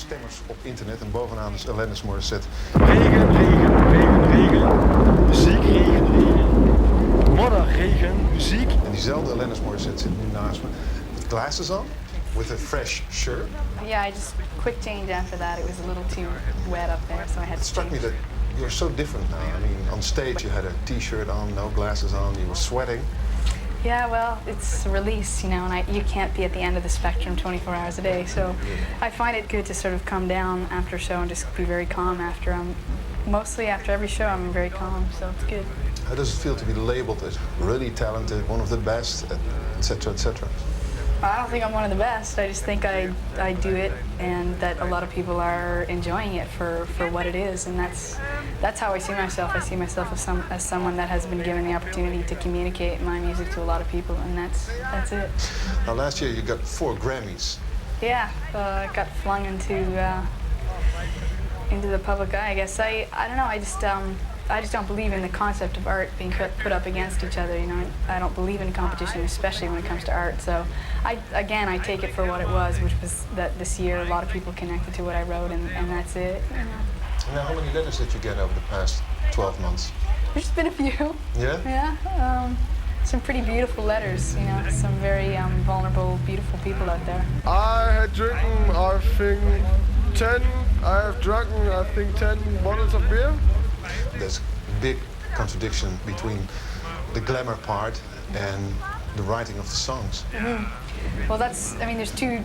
stemmers op internet en bovenaan is Alanis Morissette. Regen, regen, regen, regen. Muziek, regen, regen. Modder, regen, muziek. En diezelfde Alanis Morissette zit nu naast me. With glasses on, with a fresh shirt. Yeah, I just quick change after that. It was a little too wet up there, so I had It to struck me change. that you're so different now. I mean, on stage you had a t-shirt on, no glasses on, you were sweating. Yeah, well, it's a release, you know, and you can't be at the end of the spectrum 24 hours a day, so I find it good to sort of come down after a show and just be very calm after. Mostly after every show I'm very calm, so it's good. How does it feel to be labeled as really talented, one of the best, etc., etc.? I don't think I'm one of the best. I just think I do it, and that a lot of people are enjoying it for what it is, and that's how I see myself. I see myself as someone that has been given the opportunity to communicate my music to a lot of people, and that's it. Now, last year you got 4 Grammys. Yeah, I got flung into the public eye. I guess I don't know. I just don't believe in the concept of art being put up against each other. You know, I don't believe in competition, especially when it comes to art. So, I take it for what it was, which was that this year a lot of people connected to what I wrote, and that's it. You know. Now, how many letters did you get over the past 12 months? There's been a few. Yeah? Yeah. Some pretty beautiful letters, you know, some very vulnerable, beautiful people out there. I had drinking, I think, 10. I have drunken, I think, 10 bottles of beer. There's a big contradiction between the glamour part and the writing of the songs. Mm-hmm. Well, there's two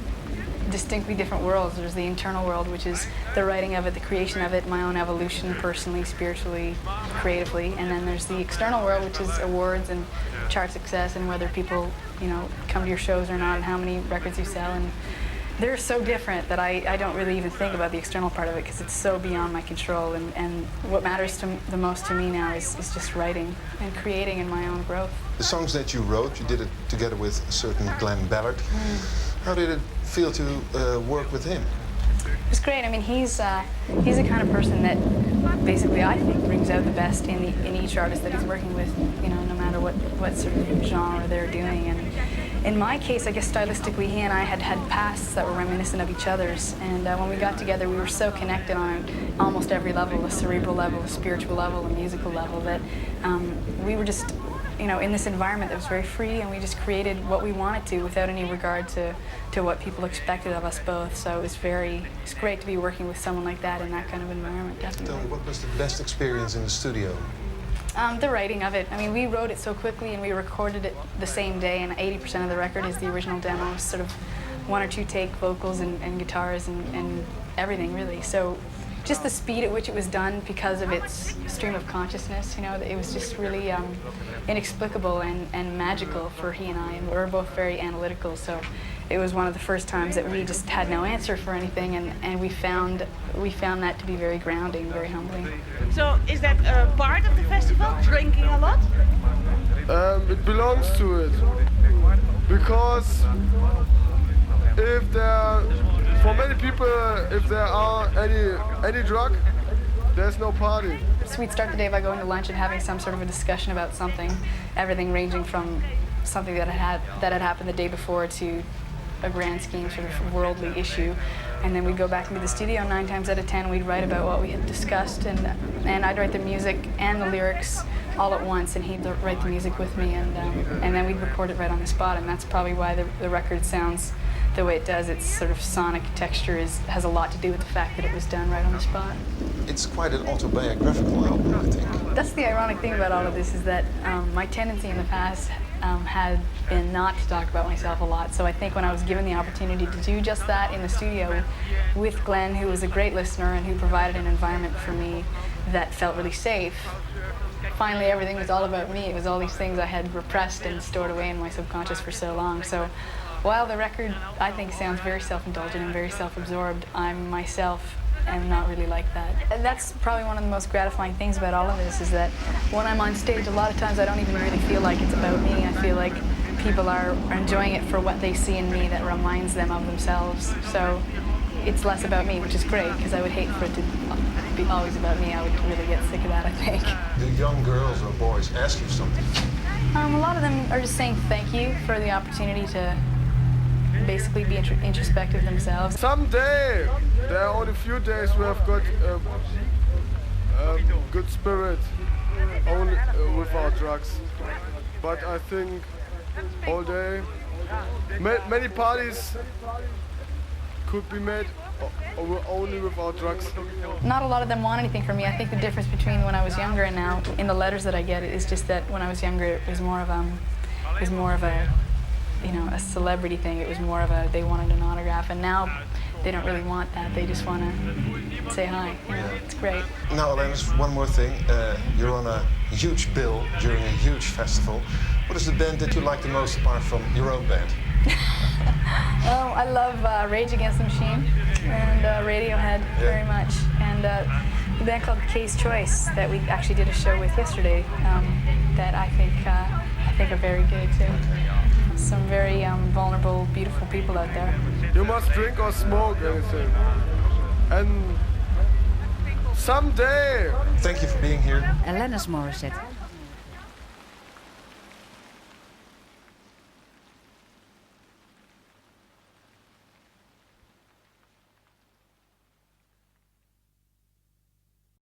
distinctly different worlds. There's the internal world, which is the writing of it, the creation of it, my own evolution personally, spiritually, creatively, and then there's the external world, which is awards and chart success and whether people, you know, come to your shows or not and how many records you sell. And they're so different that I don't really even think about the external part of it because it's so beyond my control, and what matters the most to me now is just writing and creating in my own growth. The songs that you wrote, you did it together with a certain Glenn Ballard. How did it feel to work with him? It's great. I mean, he's the kind of person that basically I think brings out the best in each artist that he's working with, you know, no matter what sort of genre they're doing. And in my case, I guess stylistically, he and I had pasts that were reminiscent of each other's, and when we got together, we were so connected on almost every level, a cerebral level, a spiritual level, a musical level, that we were just, you know, in this environment that was very free, and we just created what we wanted to without any regard to what people expected of us both. So it's great to be working with someone like that in that kind of environment, definitely. Tell me, what was the best experience in the studio? The writing of it. I mean, we wrote it so quickly and we recorded it the same day, and 80% of the record is the original demo, sort of 1 or 2 take vocals and guitars and everything, really. So just the speed at which it was done because of its stream of consciousness, you know, it was just really inexplicable and magical for he and I, and we're both very analytical, so it was one of the first times that we just had no answer for anything, and we found that to be very grounding, very humbling. So is that a part of the festival, drinking a lot? It belongs to it, because for many people, if there are any drug, there's no party. So we'd start the day by going to lunch and having some sort of a discussion about something, everything ranging from something that had happened the day before to a grand scheme sort of worldly issue. And then we'd go back into the studio, 9 times out of 10 we'd write about what we had discussed, and I'd write the music and the lyrics all at once, and he'd write the music with me, and then we'd record it right on the spot, and that's probably why the record sounds the way it does. Its sort of sonic texture has a lot to do with the fact that it was done right on the spot. It's quite an autobiographical album, I think. That's the ironic thing about all of this, is that my tendency in the past had been not to talk about myself a lot. So I think when I was given the opportunity to do just that in the studio with Glenn, who was a great listener and who provided an environment for me that felt really safe, finally everything was all about me. It was all these things I had repressed and stored away in my subconscious for so long. So while the record, I think, sounds very self-indulgent and very self-absorbed, I'm myself and not really like that. And that's probably one of the most gratifying things about all of this, is that when I'm on stage, a lot of times I don't even really feel like it's about me. I feel like people are enjoying it for what they see in me that reminds them of themselves. So it's less about me, which is great, because I would hate for it to be always about me. I would really get sick of that, I think. Do young girls or boys ask you something? A lot of them are just saying thank you for the opportunity to basically be introspective themselves. Someday, there are only few days we have got good spirit only without drugs. But I think all day, many parties could be made only without drugs. Not a lot of them want anything from me. I think the difference between when I was younger and now, in the letters that I get, is just that when I was younger, it was more of a, you know, a celebrity thing. It was more of a, they wanted an autograph, and now they don't really want that. They just want to say hi. You know, it's great. Now, Alanis, one more thing. You're on a huge bill during a huge festival. What is the band that you like the most apart from your own band? Oh, I love Rage Against the Machine and Radiohead very much, and a band called Case Choice that we actually did a show with yesterday that I think are very good too. Some very vulnerable, beautiful people out there. You must drink or smoke anything. And someday. Thank you for being here. Alanis Morissette.